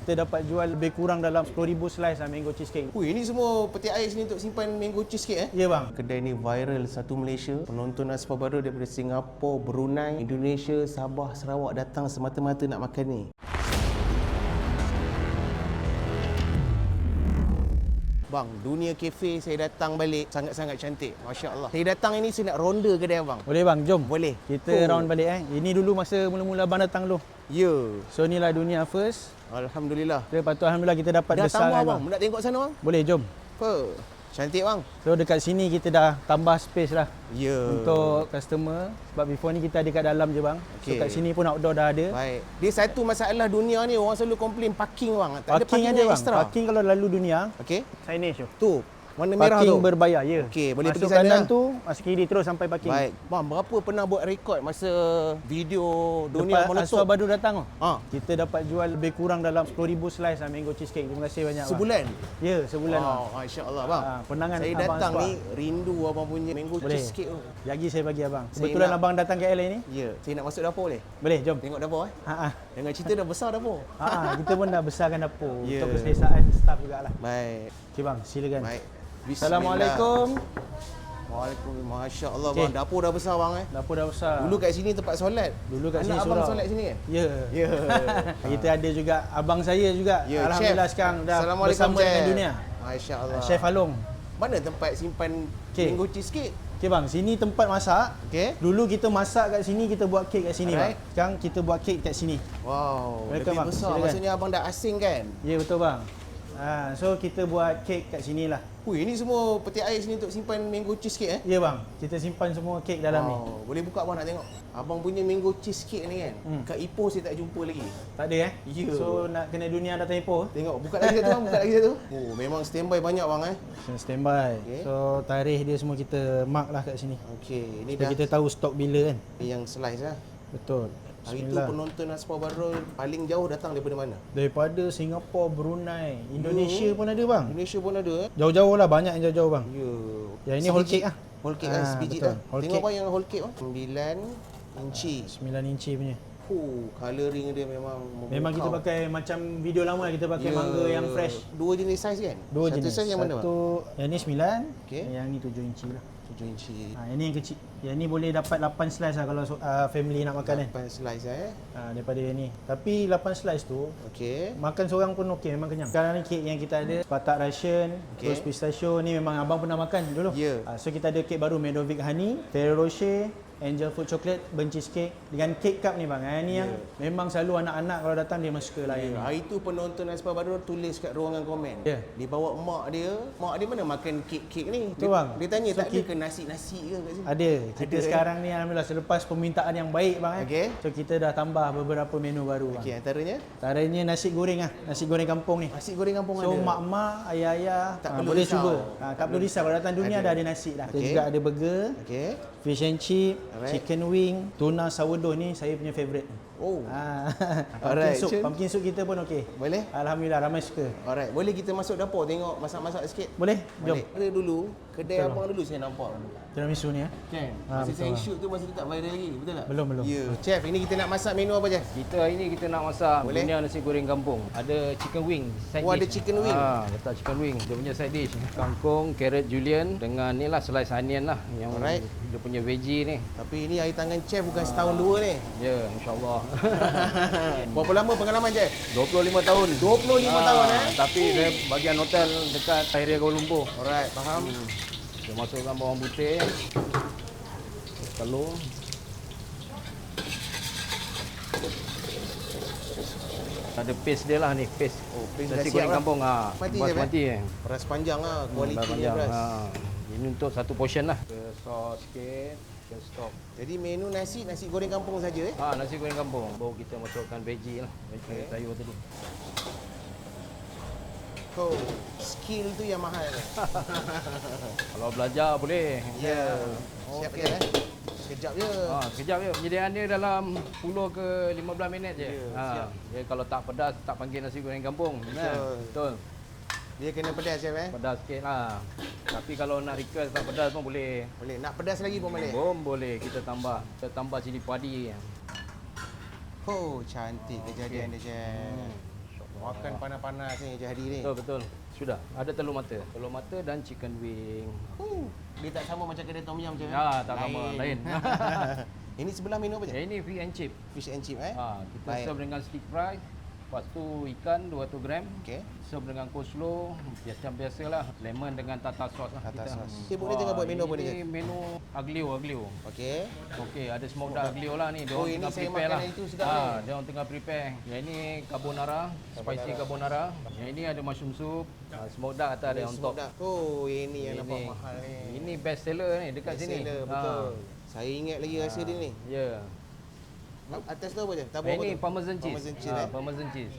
Kita dapat jual lebih kurang dalam 10,000 slice mango cheesecake. Ui, ini semua peti ais ni untuk simpan mango cheesecake Ya bang. Kedai ni viral satu Malaysia. Penonton Nasi Baru daripada Singapura, Brunei, Indonesia, Sabah, Sarawak datang semata-mata nak makan ni. Bang, dunia kafe saya datang balik sangat-sangat cantik. Masya Allah. Saya datang ini saya nak ronda kedai abang. Boleh bang, jom. Boleh. Kita round balik Ini dulu masa mula-mula abang datang dulu. Ya. So inilah dunia first. Alhamdulillah. Lepas tu alhamdulillah kita dapat Dah besar tambah kan, bang. Nak tengok sana bang? Boleh, jom. Apa? Cantik bang. So dekat sini kita dah tambah space lah Ya. untuk customer. Sebab before ni kita ada kat dalam je bang. Okey. So kat sini pun outdoor dah ada. Baik. Dia satu masalah dunia ni orang selalu komplain parking bang. Tak ada Parking ada yang bang. extra. Parking kalau lalu dunia, Okey. signage tu. Tu. Warna merah Parking tu. berbayar, ya. Okey, boleh Masuk pergi sana kanan lah. tu, masuk kiri terus sampai parking. Baik. Bang, berapa pernah buat rekod masa video dunia Lepas meletup? Aswa Badu datang tu, Ha. kita dapat jual lebih kurang dalam 10,000 slice mango cheesecake. Terima kasih banyak bang. Sebulan? Ya, sebulan bang. Oh, masya-Allah bang. Penangan Saya abang datang Aswa. ni rindu abang punya mango Boleh. cheesecake tu. Lagi saya bagi abang. Saya Kebetulan nak- abang datang KL ni. Ya, saya nak masuk dapur boleh? Boleh, jom. Tengok dapur Ha Dengan cerita dah besar dapur. kita pun dah besarkan dapur Ya. untuk keselesaan staff jugalah. Baik. Okey bang, silakan. Baik. Assalamualaikum. Waalaikumsalam. Masya-Allah Okey. bang, dapur dah besar bang Dapur dah besar. Dulu kat sini tempat solat. Dulu kat sini Anak abang surau. solat sini kan? Ya. Ya. Kita ada juga abang saya juga. Ya, Alhamdulillah Chef. sekarang dah Assalamualaikum, bersama Chef. dengan dunia. Masya-Allah. Chef Along. Mana tempat simpan Okey. mango cheesecake? Okey bang, sini tempat masak. Okey. Dulu kita masak kat sini, kita buat kek kat sini Alright. bang. Sekarang kita buat kek kat sini. Wow, Welcome, lebih bang. besar. Silakan. Maksudnya abang dah asing kan? Ya betul bang. So kita buat kek kat sini lah. Ui, ini semua peti ais ni untuk simpan mango cheesecake Ya bang, kita simpan semua kek dalam ni. Boleh buka abang nak tengok. Abang punya mango cheesecake ni kan. Hmm. Kat Ipoh saya tak jumpa lagi. Tak ada Ya. So nak kena dunia datang Ipoh. Tengok, buka lagi satu bang, buka lagi satu. Oh, memang standby banyak bang Standby. Okey. So tarikh dia semua kita mark lah kat sini. Okey, ini Supaya dah kita tahu stok bila kan. yang slice lah. Betul. Hari tu Bismillah. penonton Aspa Barul paling jauh datang daripada mana? Daripada Singapura, Brunei, Indonesia pun ada bang. Indonesia pun ada. Jauh-jauh lah, banyak yang jauh-jauh bang. Ya. Yang ini whole cake lah. Whole cake kan, sebiji betul. dah. Whole Tengok cake. bang yang whole cake bang. 9 inci. 9 inci punya. Colouring dia memang Memang kita pakai macam video lama lah, kita pakai mangga yang fresh. Dua jenis saiz kan? Dua Satu jenis. saiz yang mana bang? Satu, yang ni 9, Okey. yang ni 7 inci lah. 7 inci. Ini yang kecil. Yang ni boleh dapat 8 slice lah kalau family nak makan kan. 8 slice Daripada yang ni. Tapi 8 slice tu, Okey. makan seorang pun okey, memang kenyang. Sekarang ni kek yang kita ada, patak Russian, Okey. terus pistachio ni memang abang pernah makan dulu. Ya. So kita ada kek baru Medovic Honey, Ferrero Rocher, Angel Food Chocolate, Burnt Cheesecake dengan kek cup ni bang. Ni yang memang selalu anak-anak kalau datang dia memang suka layan. Hari tu penonton Aspa Barul tulis kat ruangan komen. Ya. Dia bawa mak dia mana makan kek-kek ni? Betul, bang. Dia tanya So, tak ada ke nasi-nasi ke kat sini? Ada. Kita Ada, sekarang ni alhamdulillah selepas permintaan yang baik bang. Okey. So kita dah tambah beberapa menu baru bang. Okey, antaranya Antaranya nasi goreng lah, nasi goreng kampung ni. nasi goreng kampung So ada. mak-mak, ayah-ayah Tak perlu boleh risau. cuba. Tak perlu risau, kalau datang dunia Ada. dah ada nasi dah. Kita Okey. juga ada burger, Okey. fish and chip, Alright. chicken wing, tuna sourdough ni saya punya favourite. Oh. Pumpkin Alright, soup, Chun. pumpkin soup kita pun okey. Boleh? Alhamdulillah ramai suka. Alright, boleh kita masuk dapur tengok masak-masak sikit? Boleh? Jom. Boleh. Ada dulu kedai Betul, abang dulu saya nampak. Tiramisu ni Kan? Ah, Masa betul, saya bang. shoot tu masa tu tak viral lagi, betul tak? Belum. Ya. Chef, ini kita nak masak menu apa je? Kita hari ni kita nak masak Boleh? dunia nasi goreng kampung. Ada chicken wing side Oh, dish. ada chicken wing? Letak chicken wing. Dia punya side dish. Kangkung, carrot julienne dengan ni lah slice onion lah yang Alright. dia punya veggie ni. Tapi ini air tangan chef bukan setahun dua ni. Ya, insya-Allah. Berapa lama pengalaman chef? 25 tahun. 25 tahun Tapi saya bagian hotel dekat area Kuala Lumpur. Alright, faham. Kita masukkan bawang putih. Telur. Ada paste dia lah ni, paste. Oh, paste dah nasi siap goreng lah. kampung Basmati je, basmati. Beras panjang lah, kualiti Beras dia panjang. beras. Ini untuk satu portion lah. Kita sos sikit, kita stop. Jadi menu nasi goreng kampung saja Nasi goreng kampung. Baru kita masukkan veggie lah. Veggie sayur tadi. Oh, skill tu yang mahal ni. Kalau belajar boleh. Ya. Siap ke Sekejap je. Sekejap je. Penyediaan dia dalam 10 ke 15 minit je. Ya, siap. Dia kalau tak pedas, tak panggil nasi goreng kampung. Betul. Dia kena pedas chef Pedas sikit lah. Tapi kalau nak request tak pedas pun boleh. Boleh. Nak pedas lagi pun boleh. Boleh. Kita tambah cili padi. Oh, cantik kejadian dia chef. Makan panas-panas ni jadi ni. Betul. Sudah. Ada telur mata. Telur mata dan chicken wing. Dia tak sama macam kedai tom yum macam ni. Tak sama. Lain. Ini sebelah menu apa je? Ini fish and chip. Fish and chip Kita Baik. serve dengan stick fry. Lepas tu ikan 200 gram. Okey. Serve dengan coleslaw. Macam biasalah. Lemon dengan tartar sauce lah. Tartar kita. sauce. Sibuk ni tengah buat menu apa ni? Ini menu aglio. Okey. Okey, ada smoked duck aglio lah ni. Dia Oh, orang ini tengah saya prepare makan lah. yang itu sedap ni. Dia orang tengah prepare. Yang ini carbonara, spicy carbonara. Yang ini ada mushroom soup. Smoked duck atas ada on top. Oh, ini yang nampak mahal ni. Ini best seller ni dekat sini. Seller, betul. Saya ingat lagi rasa dia ni. Ya. Atas tu apa je? Tabur apa Ini tu? parmesan cheese. Parmesan cheese, Parmesan cheese.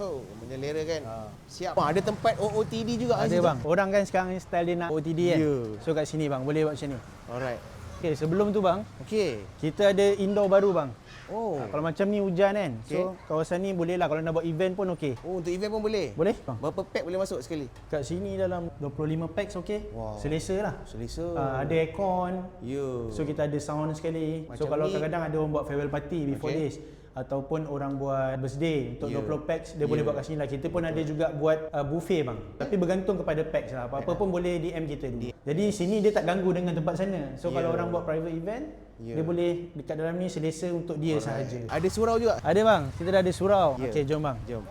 Oh, menyelera kan? Siap. Ada tempat OOTD juga Ada bang. Orang kan sekarang ni style dia nak OTD kan. Ya. So kat sini bang, boleh buat macam ni. Alright. Okey, sebelum tu bang, Okey. kita ada indoor baru bang. Oh. Kalau macam ni hujan kan. Okey. So kawasan ni boleh lah kalau nak buat event pun okey. Oh, untuk event pun boleh? Boleh bang. Berapa pack boleh masuk sekali? Kat sini dalam 25 packs okey. Wow. Selesa lah. Selesa. Ada aircon. Ya. So kita ada sound sekali. So Macam kalau ni. kadang-kadang ada orang buat farewell party before Okey. this ataupun orang buat birthday untuk Ya. 20 packs dia boleh buat kat sini lah. Kita pun ada juga buat buffet bang. Tapi bergantung kepada packs lah. Apa-apa pun boleh DM kita dulu. Jadi sini dia tak ganggu dengan tempat sana. So kalau orang buat private event, dia boleh dekat dalam ni selesa untuk dia sahaja. Ada surau juga? Ada bang, kita dah ada surau. Ya. Okey, jom bang. Jom.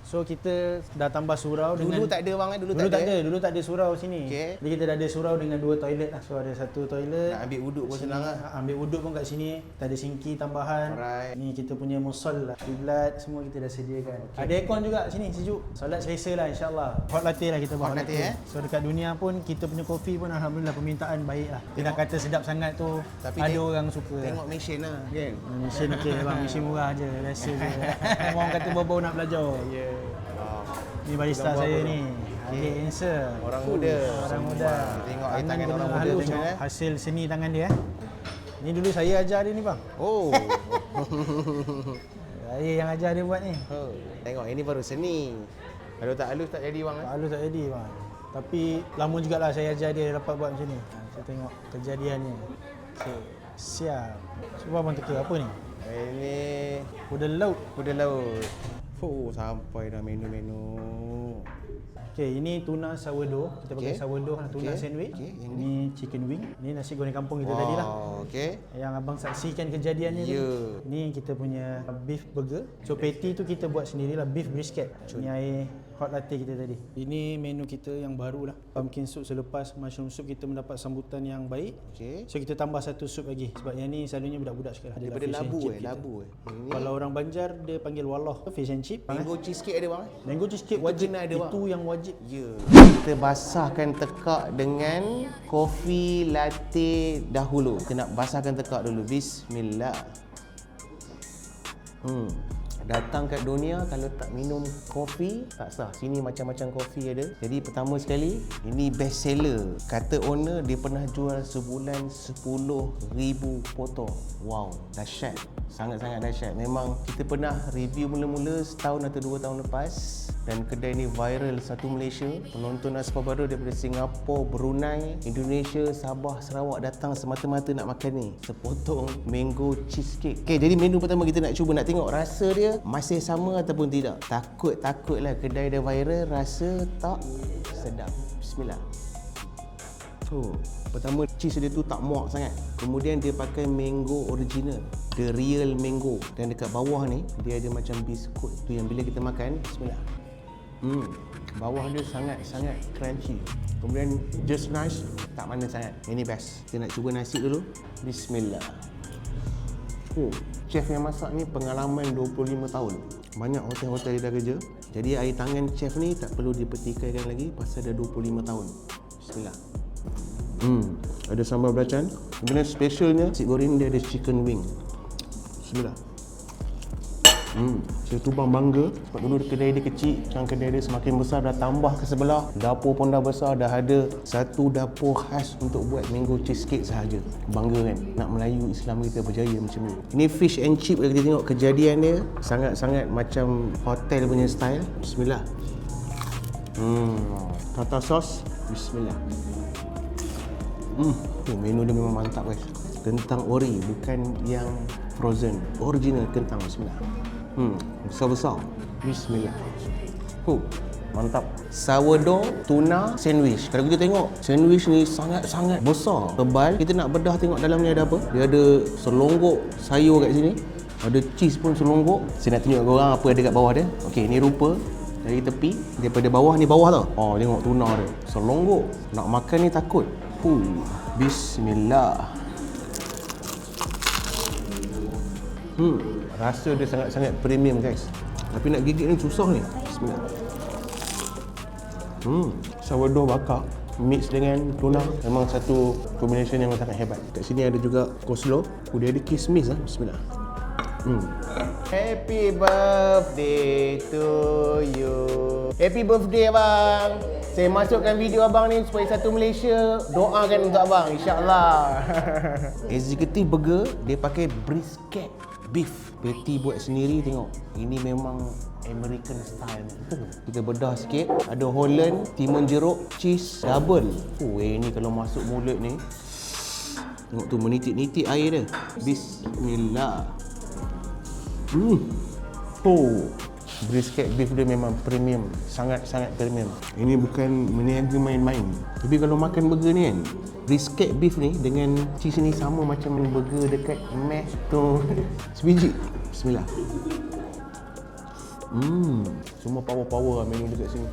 So kita dah tambah surau Dulu dengan tak ada bang kan? Dulu tak ada, dulu tak ada surau sini. Okey. Jadi kita dah ada surau dengan 2 toilet lah. So ada satu toilet. Nak ambil wuduk pun Sini, senang lah. Ambil wuduk pun kat sini. Kita ada sinki tambahan. Alright. Ni kita punya musol lah. Kiblat semua kita dah sediakan. Ada aircon juga sini sejuk. Solat selesa lah insyaAllah. Hot latte lah kita buat. Hot latte, So dekat dunia pun kita punya kopi pun alhamdulillah permintaan baik lah. Tidak kata sedap sangat tu. Tapi ada orang suka. Tengok mesin lah kan? Mesin okey bang, mesin murah je. Biasa je. Orang kata baru nak belajar. Ya. Ni barista Gambar saya apa tu? ni. Adik handsome. Orang muda. Orang muda. Tengok Tangan tangan kena orang muda halus, tengok hasil seni tangan dia. Ni dulu saya ajar dia ni bang. Oh. Saya yang ajar dia buat ni. Oh. Tengok ini baru seni. Kalau tak halus tak jadi bang. Halus tak jadi bang. Tapi lama jugalah saya ajar dia dapat buat macam ni. Saya tengok kejadiannya. Okay. Siap. Cuba abang teka apa ni? Ini Kuda laut. kuda laut. Oh, sampai dah menu-menu. Okey, ini tuna sourdough. Kita pakai Okey. sourdough lah, tuna Okey. sandwich. Okey, yang Ini chicken wing. Ini nasi goreng kampung kita tadi lah. Okey. Yang abang saksikan kejadiannya Ya. tu. Ni kita punya beef burger. So patty tu kita buat sendirilah, beef brisket. Ni air hot latte kita tadi. Ini menu kita yang baru lah. Pumpkin soup selepas mushroom soup kita mendapat sambutan yang baik. Okey. So kita tambah satu sup lagi. Sebab yang ni selalunya budak-budak sekarang. Adalah Daripada fish and labu chip kita. labu. Ini Kalau orang Banjar dia panggil wallah. Fish and chip. mango cheesecake ada bang? Mango cheesecake Itu wajib. kena ada, bang. Itu yang wajib. Ya. Kita basahkan tekak dengan kopi latte dahulu. Kita nak basahkan tekak dulu. Bismillah. Datang kat dunia kalau tak minum kopi tak sah. Sini macam-macam kopi ada. Jadi pertama sekali ini best seller. Kata owner dia pernah jual sebulan 10,000 potong. Wow, dahsyat. Sangat-sangat dahsyat. Memang kita pernah review mula-mula setahun atau 2 tahun lepas dan kedai ni viral satu Malaysia. Penonton Aspa baru daripada Singapura, Brunei, Indonesia, Sabah, Sarawak datang semata-mata nak makan ni. Sepotong mango cheesecake. Okay, jadi menu pertama kita nak cuba nak tengok rasa dia masih sama ataupun tidak. Takutlah kedai dah viral, rasa tak sedap. Bismillah. Pertama cheese dia tu tak muak sangat. Kemudian dia pakai mango original, the real mango. Dan dekat bawah ni dia ada macam biskut tu yang bila kita makan, bismillah. Bawah dia sangat-sangat crunchy. Kemudian just nice, tak manis sangat. Ini best. Kita nak cuba nasi dulu. Bismillah. Chef yang masak ni pengalaman 25 tahun. Banyak hotel-hotel dia dah kerja. Jadi air tangan chef ni tak perlu dipertikaikan lagi pasal dah 25 tahun. Bismillah. Ada sambal belacan. Kemudian specialnya nasi goreng dia ada chicken wing. Bismillah. Saya tubang bangga sebab dulu kedai dia kecil, sekarang kedai dia semakin besar, dah tambah ke sebelah. Dapur pun dah besar, dah ada satu dapur khas untuk buat mango cheesecake sahaja. Bangga kan? Nak Melayu Islam kita berjaya macam ni. Ini fish and chip kalau kita tengok kejadian dia sangat-sangat macam hotel punya style. Bismillah. Tartar sauce. Bismillah. Menu dia memang mantap guys. Kentang ori, bukan yang frozen. Original kentang. Bismillah. Besar-besar. Bismillah. Mantap. Sourdough tuna sandwich. Kalau kita tengok, sandwich ni sangat-sangat besar, tebal. Kita nak bedah tengok dalam ni ada apa. Dia ada selonggok sayur kat sini. Ada cheese pun selonggok. Saya nak tunjuk korang apa ada kat bawah dia. Okey, ni rupa dari tepi, daripada bawah ni bawah tau. Oh, tengok tuna dia. Selonggok. Nak makan ni takut. Bismillah. Rasa dia sangat-sangat premium guys. Tapi nak gigit ni susah ni. Bismillah. Sourdough bakar mix dengan tuna memang satu combination yang sangat hebat. Kat sini ada juga coleslaw. Dia ada kismis lah. Bismillah. Happy birthday to you. Happy birthday abang. Saya masukkan video abang ni supaya satu Malaysia doakan untuk abang, insya-Allah. Executive burger dia pakai brisket beef. Patty buat sendiri, tengok. Ini memang American style. Kita bedah sikit. Ada Holland, timun jeruk, cheese double. Ini kalau masuk mulut ni, tengok tu menitik-nitik air dia. Bismillah. Brisket beef dia memang premium, sangat-sangat premium. Ini bukan meniaga main-main. Tapi kalau makan burger ni kan, brisket beef ni dengan cheese ni sama macam burger dekat Mac tu. Sebiji. Bismillah. Semua power-power menu dekat sini.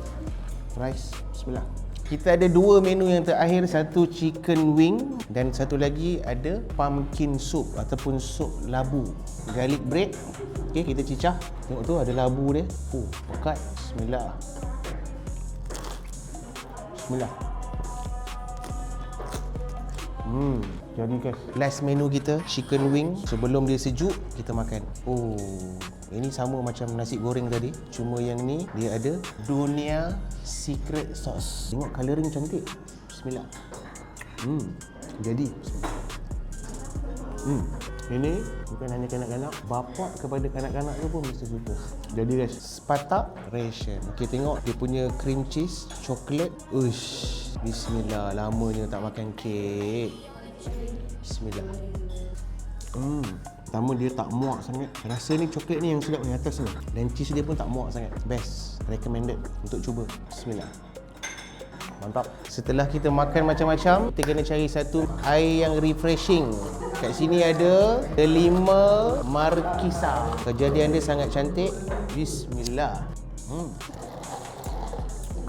Rice. Bismillah. Kita ada dua menu yang terakhir, satu chicken wing dan satu lagi ada pumpkin soup ataupun sup labu. Garlic bread. Okey, kita cicah. Tengok tu ada labu dia. Pekat. Bismillah. Bismillah. Jadi guys, last menu kita chicken wing. Sebelum dia sejuk, kita makan. Ini sama macam nasi goreng tadi, cuma yang ni dia ada dunia secret sauce. Tengok colouring cantik. Bismillah. Jadi ini bukan hanya kanak-kanak, bapak kepada kanak-kanak tu pun mesti suka. Jadi guys, Spartak ration. Okey, tengok dia punya cream cheese, coklat. Bismillah, lamanya tak makan kek. Bismillah. Pertama dia tak muak sangat. Rasa ni coklat ni yang sedap ni atas ni. Dan cheese dia pun tak muak sangat. Best. Recommended untuk cuba. Bismillah. Mantap. Setelah kita makan macam-macam, kita kena cari satu air yang refreshing. Kat sini ada delima markisa. Kejadian dia sangat cantik. Bismillah.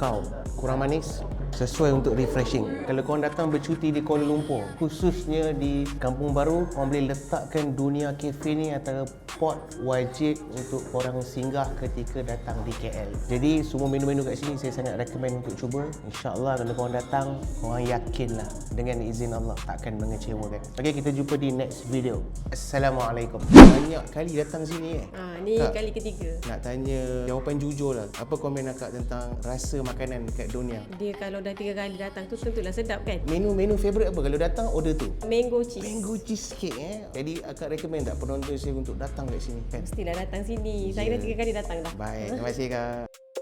Kau kurang manis, sesuai untuk refreshing. Kalau korang datang bercuti di Kuala Lumpur, khususnya di Kampung Baru, korang boleh letakkan Dunia Cafe ni antara spot wajib untuk korang singgah ketika datang di KL. Jadi semua menu-menu kat sini saya sangat recommend untuk cuba. InsyaAllah kalau korang datang, korang yakinlah dengan izin Allah takkan mengecewakan. Okey, kita jumpa di next video. Assalamualaikum. Banyak kali datang sini Ni kali ketiga. Nak tanya jawapan jujur lah. Apa komen akak tentang rasa makanan kat Dunia? Dia kalau dah 3 kali datang tu tentulah sedap kan. Menu favourite apa kalau datang order tu? Mango cheese. Mango cheesecake Jadi akak recommend tak penonton saya untuk datang kat sini kan? Mestilah datang sini. Saya dah 3 kali datang dah. Baik, terima kasih kak.